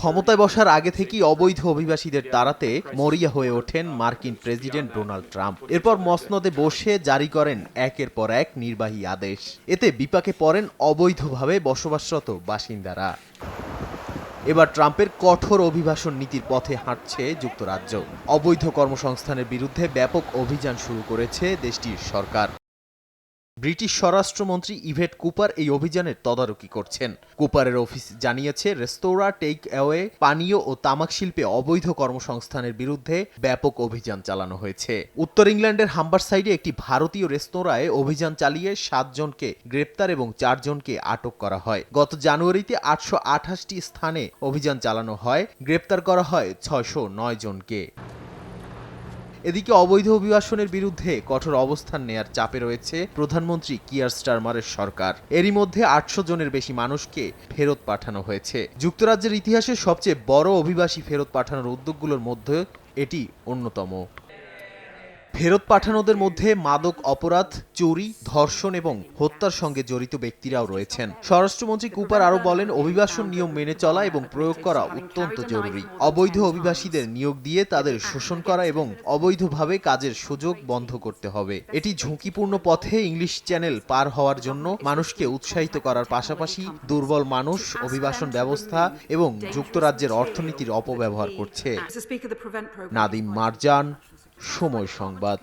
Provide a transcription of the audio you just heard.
ক্ষমতায় বসার আগে থেকেই অবৈধ অভিবাসীদের তাড়াতে মরিয়া হয়ে ওঠেন মার্কিন প্রেসিডেন্ট ডোনাল্ড ট্রাম্প। এরপর মসনদে বসে জারি করেন একের পর এক নির্বাহী আদেশ। এতে বিপাকে পড়েন অবৈধভাবে বসবাসরত বাসিন্দারা। এবার ট্রাম্পের কঠোর অভিবাসন নীতির পথে হাঁটছে যুক্তরাজ্য। অবৈধ কর্মসংস্থানের বিরুদ্ধে ব্যাপক অভিযান শুরু করেছে দেশটির সরকার। ব্রিটিশ স্বরাষ্ট্রমন্ত্রী ইভেট কুপার এই অভিযানের তদারকি করছেন। কুপারের অফিস জানিয়েছে, রেস্তোরাঁ, টেক অ্যাওয়ে, পানীয় ও তামাক শিল্পে অবৈধ কর্মসংস্থানের বিরুদ্ধে ব্যাপক অভিযান চালানো হয়েছে। উত্তর ইংল্যান্ডের হাম্বারসাইডে একটি ভারতীয় রেস্তোরাঁয় অভিযান চালিয়ে 7 জনকে গ্রেপ্তার এবং 4 জনকে আটক করা হয়। গত জানুয়ারিতে 828টি স্থানে অভিযান চালানো হয়, গ্রেপ্তার করা হয় 609 জনকে। এদিকে অবৈধ অভিবাসনের বিরুদ্ধে কঠোর অবস্থান নেয়ার চাপে রয়েছে প্রধানমন্ত্রী কিয়ার স্টারমারের সরকার। এরই মধ্যে 800 জনের বেশি মানুষকে ফেরত পাঠানো হয়েছে। যুক্তরাজ্যের ইতিহাসে সবচেয়ে বড় অভিবাসী ফেরত পাঠানোর উদ্যোগগুলোর মধ্যে এটি অন্যতম। ফেরত পাঠানোদের মধ্যে মাদক অপরাধ, চুরি, ধর্ষণ এবং হত্যার সঙ্গে জড়িত ব্যক্তিরাও রয়েছেন। স্বরাষ্ট্রমন্ত্রী কুপার আরও বলেন, অভিবাসন নিয়ম মেনে চলা এবং প্রয়োগ করা অত্যন্ত জরুরি। অবৈধ অভিবাসীদের নিয়োগ দিয়ে তাদের শোষণ করা এবং অবৈধভাবে কাজের সুযোগ বন্ধ করতে হবে। এটি ঝুঁকিপূর্ণ পথে ইংলিশ চ্যানেল পার হওয়ার জন্য মানুষকে উৎসাহিত করার পাশাপাশি দুর্বল মানুষ, অভিবাসন ব্যবস্থা এবং যুক্তরাজ্যের অর্থনীতির অপব্যবহার করছে। নাদিম মারজান, সময় সংবাদ।